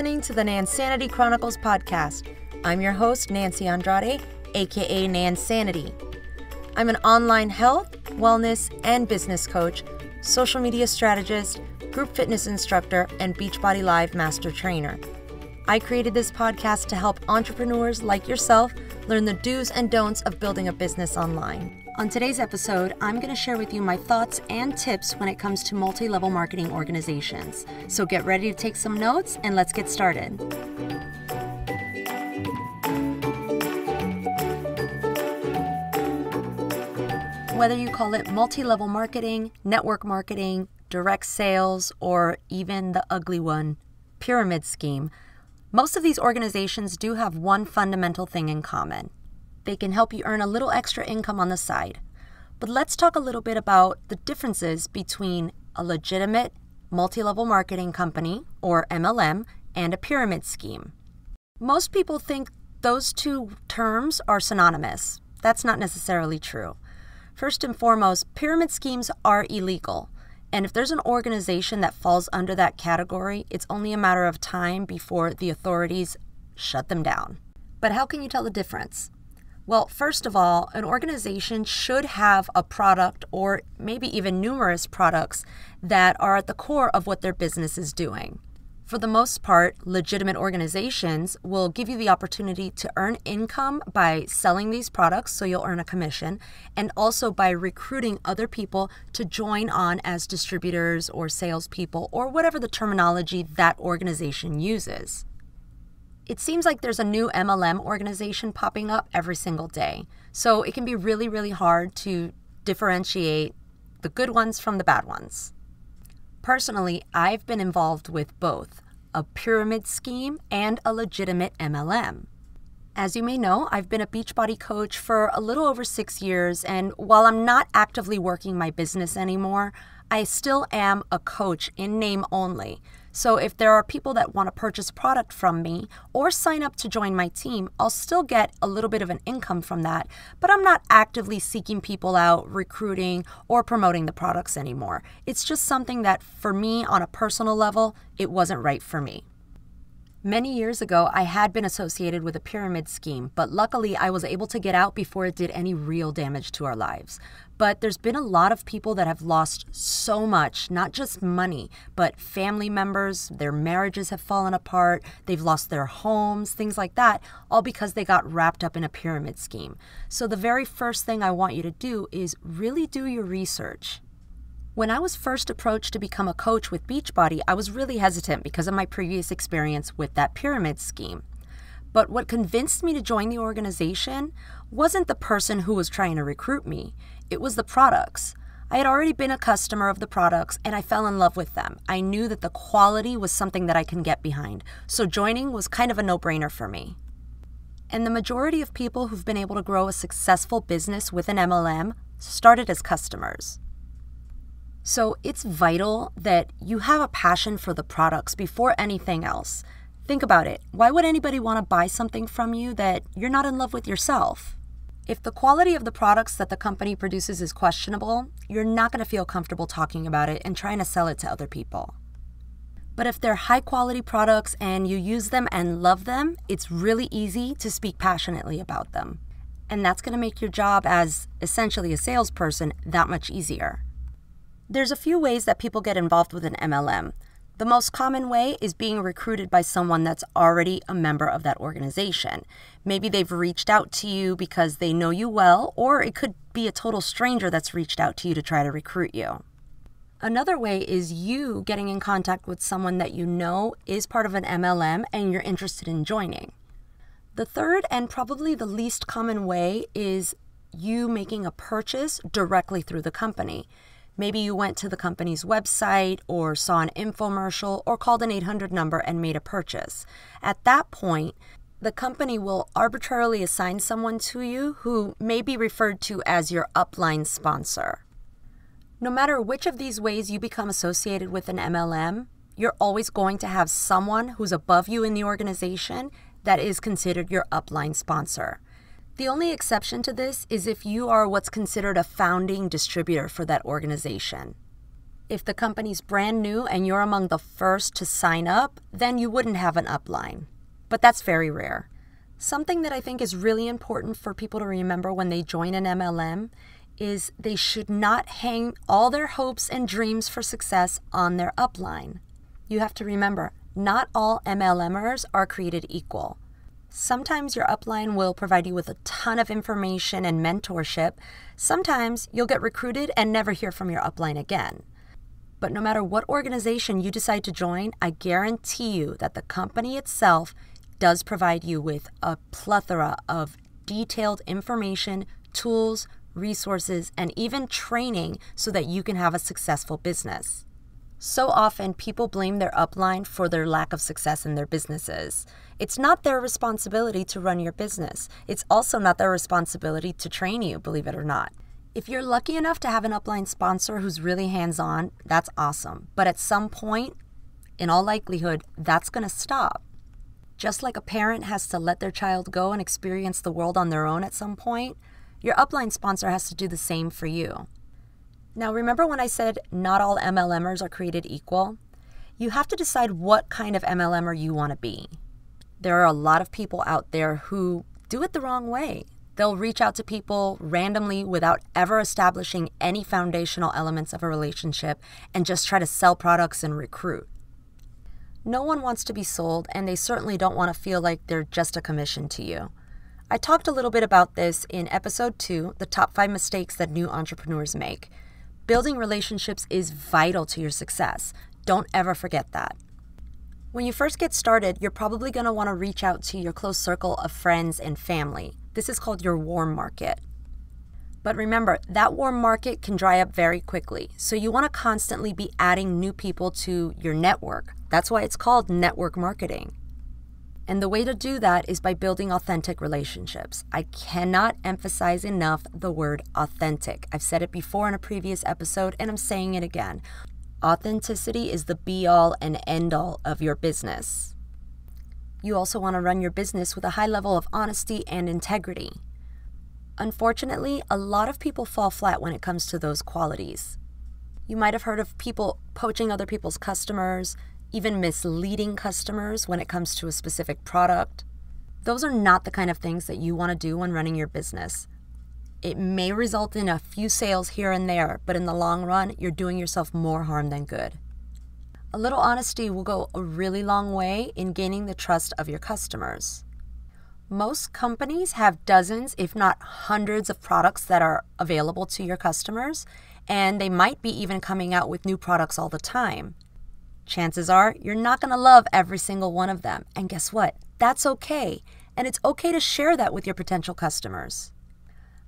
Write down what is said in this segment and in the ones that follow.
listening to the Nansanity Chronicles podcast. I'm your host, Nancy Andrade, aka Nansanity. I'm an online health, wellness, and business coach, social media strategist, group fitness instructor, and Beachbody Live master trainer. I created this podcast to help entrepreneurs like yourself learn the do's and don'ts of building a business online. On today's episode, I'm going to share with you my thoughts and tips when it comes to multi-level marketing organizations. So get ready to take some notes and let's get started. Whether you call it multi-level marketing, network marketing, direct sales, or even the ugly one, pyramid scheme, most of these organizations do have one fundamental thing in common. They can help you earn a little extra income on the side. But let's talk a little bit about the differences between a legitimate multi-level marketing company, or MLM, and a pyramid scheme. Most people think those two terms are synonymous. That's not necessarily true. First and foremost, pyramid schemes are illegal. And if there's an organization that falls under that category, it's only a matter of time before the authorities shut them down. But how can you tell the difference? Well, first of all, an organization should have a product or maybe even numerous products that are at the core of what their business is doing. For the most part, legitimate organizations will give you the opportunity to earn income by selling these products, so you'll earn a commission, and also by recruiting other people to join on as distributors or salespeople or whatever the terminology that organization uses. It seems like there's a new MLM organization popping up every single day, so it can be really, really hard to differentiate the good ones from the bad ones. Personally, I've been involved with both a pyramid scheme and a legitimate MLM. As you may know, I've been a Beachbody coach for a little over 6 years, and while I'm not actively working my business anymore, I still am a coach in name only. So if there are people that want to purchase product from me or sign up to join my team, I'll still get a little bit of an income from that, but I'm not actively seeking people out, recruiting, or promoting the products anymore. It's just something that for me on a personal level, it wasn't right for me. Many years ago, I had been associated with a pyramid scheme, but luckily I was able to get out before it did any real damage to our lives. But there's been a lot of people that have lost so much, not just money, but family members, their marriages have fallen apart, they've lost their homes, things like that, all because they got wrapped up in a pyramid scheme. So the very first thing I want you to do is really do your research. When I was first approached to become a coach with Beachbody, I was really hesitant because of my previous experience with that pyramid scheme. But what convinced me to join the organization wasn't the person who was trying to recruit me. It was the products. I had already been a customer of the products and I fell in love with them. I knew that the quality was something that I can get behind, so joining was kind of a no-brainer for me. And the majority of people who've been able to grow a successful business with an MLM started as customers. So it's vital that you have a passion for the products before anything else. Think about it. Why would anybody want to buy something from you that you're not in love with yourself? If the quality of the products that the company produces is questionable, you're not going to feel comfortable talking about it and trying to sell it to other people. But if they're high quality products and you use them and love them, it's really easy to speak passionately about them. And that's going to make your job as essentially a salesperson that much easier. There's a few ways that people get involved with an MLM. The most common way is being recruited by someone that's already a member of that organization. Maybe they've reached out to you because they know you well, or it could be a total stranger that's reached out to you to try to recruit you. Another way is you getting in contact with someone that you know is part of an MLM and you're interested in joining. The third and probably the least common way is you making a purchase directly through the company. Maybe you went to the company's website or saw an infomercial or called an 800 number and made a purchase. At that point, the company will arbitrarily assign someone to you who may be referred to as your upline sponsor. No matter which of these ways you become associated with an MLM, you're always going to have someone who's above you in the organization that is considered your upline sponsor. The only exception to this is if you are what's considered a founding distributor for that organization. If the company's brand new and you're among the first to sign up, then you wouldn't have an upline. But that's very rare. Something that I think is really important for people to remember when they join an MLM is they should not hang all their hopes and dreams for success on their upline. You have to remember, not all MLMers are created equal. Sometimes your upline will provide you with a ton of information and mentorship. Sometimes you'll get recruited and never hear from your upline again. But no matter what organization you decide to join, I guarantee you that the company itself does provide you with a plethora of detailed information, tools, resources, and even training so that you can have a successful business. So often, people blame their upline for their lack of success in their businesses. It's not their responsibility to run your business. It's also not their responsibility to train you, believe it or not. If you're lucky enough to have an upline sponsor who's really hands-on, that's awesome. But at some point, in all likelihood, that's going to stop. Just like a parent has to let their child go and experience the world on their own at some point, your upline sponsor has to do the same for you. Now, remember when I said not all MLMers are created equal? You have to decide what kind of MLMer you want to be. There are a lot of people out there who do it the wrong way. They'll reach out to people randomly without ever establishing any foundational elements of a relationship and just try to sell products and recruit. No one wants to be sold, and they certainly don't want to feel like they're just a commission to you. I talked a little bit about this in episode 2, the top 5 mistakes that new entrepreneurs make. Building relationships is vital to your success. Don't ever forget that. When you first get started, you're probably going to want to reach out to your close circle of friends and family. This is called your warm market. But remember, that warm market can dry up very quickly, so you want to constantly be adding new people to your network. That's why it's called network marketing. And the way to do that is by building authentic relationships. I cannot emphasize enough the word authentic. I've said it before in a previous episode, and I'm saying it again. Authenticity is the be-all and end-all of your business. You also want to run your business with a high level of honesty and integrity. Unfortunately, a lot of people fall flat when it comes to those qualities. You might have heard of people poaching other people's customers, even misleading customers when it comes to a specific product. Those are not the kind of things that you want to do when running your business. It may result in a few sales here and there, but in the long run, you're doing yourself more harm than good. A little honesty will go a really long way in gaining the trust of your customers. Most companies have dozens, if not hundreds, of products that are available to your customers, and they might be even coming out with new products all the time. Chances are you're not going to love every single one of them. And guess what? That's okay. And it's okay to share that with your potential customers.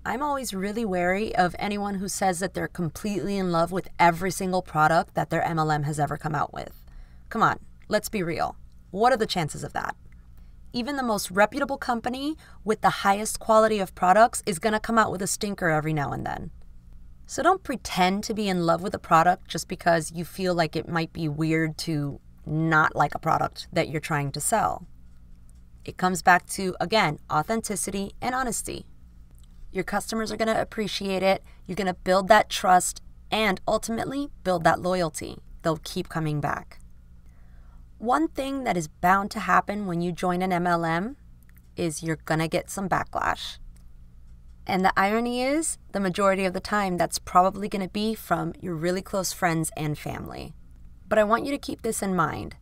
I'm always really wary of anyone who says that they're completely in love with every single product that their MLM has ever come out with. Come on, let's be real. What are the chances of that? Even the most reputable company with the highest quality of products is going to come out with a stinker every now and then. So don't pretend to be in love with a product just because you feel like it might be weird to not like a product that you're trying to sell. It comes back to, again, authenticity and honesty. Your customers are going to appreciate it. You're going to build that trust and ultimately build that loyalty. They'll keep coming back. One thing that is bound to happen when you join an MLM is you're going to get some backlash. And the irony is, the majority of the time, that's probably going to be from your really close friends and family. But I want you to keep this in mind.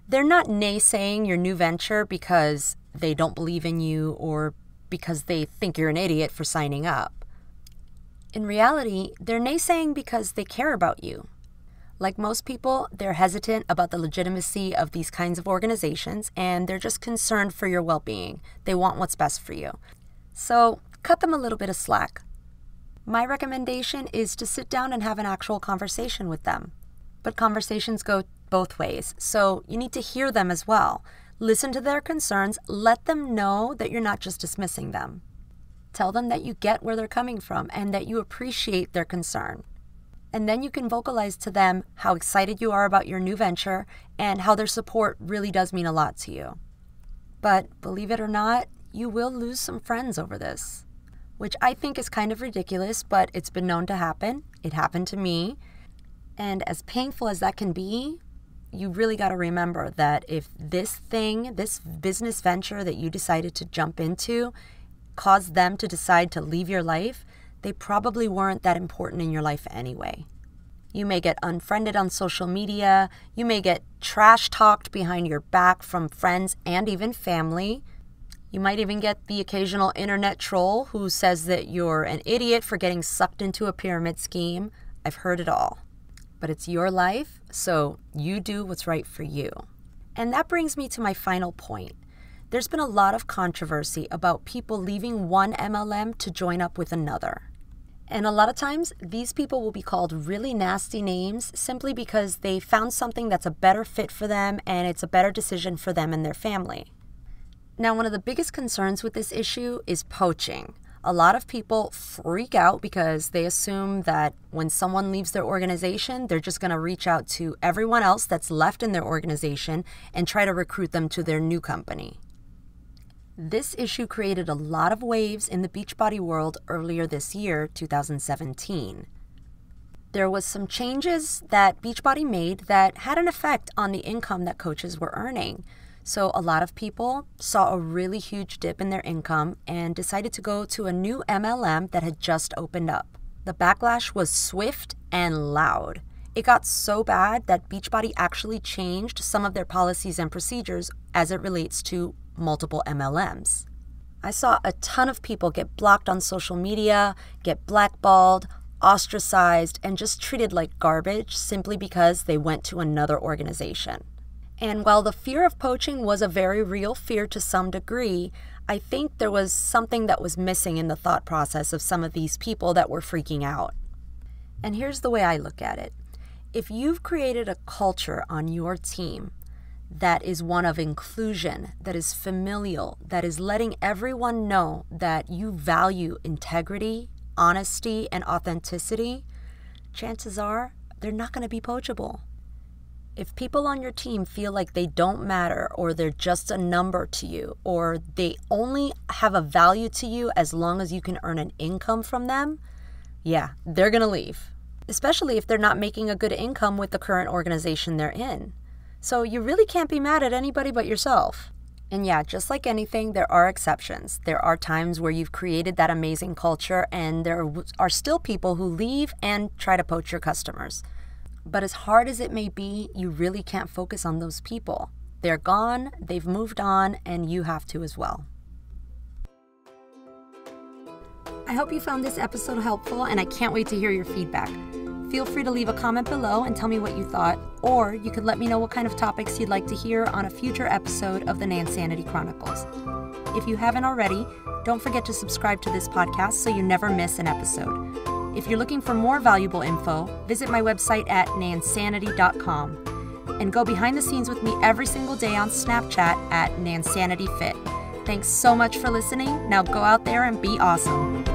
They're not naysaying your new venture because they don't believe in you or because they think you're an idiot for signing up. In reality, they're naysaying because they care about you. Like most people, they're hesitant about the legitimacy of these kinds of organizations, and they're just concerned for your well-being. They want what's best for you. So cut them a little bit of slack. My recommendation is to sit down and have an actual conversation with them. But conversations go both ways, so you need to hear them as well. Listen to their concerns, let them know that you're not just dismissing them. Tell them that you get where they're coming from and that you appreciate their concern. And then you can vocalize to them how excited you are about your new venture and how their support really does mean a lot to you. But believe it or not, you will lose some friends over this, which I think is kind of ridiculous, but it's been known to happen. It happened to me. And as painful as that can be, you really got to remember that if this business venture that you decided to jump into, caused them to decide to leave your life, they probably weren't that important in your life anyway. You may get unfriended on social media. You may get trash talked behind your back from friends and even family. You might even get the occasional internet troll who says that you're an idiot for getting sucked into a pyramid scheme. I've heard it all. But it's your life, so you do what's right for you. And that brings me to my final point. There's been a lot of controversy about people leaving one MLM to join up with another. And a lot of times, these people will be called really nasty names simply because they found something that's a better fit for them and it's a better decision for them and their family. Now, one of the biggest concerns with this issue is poaching. A lot of people freak out because they assume that when someone leaves their organization, they're just going to reach out to everyone else that's left in their organization and try to recruit them to their new company. This issue created a lot of waves in the Beachbody world earlier this year, 2017. There was some changes that Beachbody made that had an effect on the income that coaches were earning. So a lot of people saw a really huge dip in their income and decided to go to a new MLM that had just opened up. The backlash was swift and loud. It got so bad that Beachbody actually changed some of their policies and procedures as it relates to multiple MLMs. I saw a ton of people get blocked on social media, get blackballed, ostracized, and just treated like garbage simply because they went to another organization. And while the fear of poaching was a very real fear to some degree, I think there was something that was missing in the thought process of some of these people that were freaking out. And here's the way I look at it. If you've created a culture on your team that is one of inclusion, that is familial, that is letting everyone know that you value integrity, honesty, and authenticity, chances are they're not going to be poachable. If people on your team feel like they don't matter, or they're just a number to you, or they only have a value to you as long as you can earn an income from them, yeah, they're going to leave. Especially if they're not making a good income with the current organization they're in. So you really can't be mad at anybody but yourself. And yeah, just like anything, there are exceptions. There are times where you've created that amazing culture and there are still people who leave and try to poach your customers. But as hard as it may be, you really can't focus on those people. They're gone, they've moved on, and you have to as well. I hope you found this episode helpful, and I can't wait to hear your feedback. Feel free to leave a comment below and tell me what you thought, or you could let me know what kind of topics you'd like to hear on a future episode of the Nansanity Chronicles. If you haven't already, don't forget to subscribe to this podcast so you never miss an episode. If you're looking for more valuable info, visit my website at nansanity.com and go behind the scenes with me every single day on Snapchat at NansanityFit. Thanks so much for listening. Now go out there and be awesome.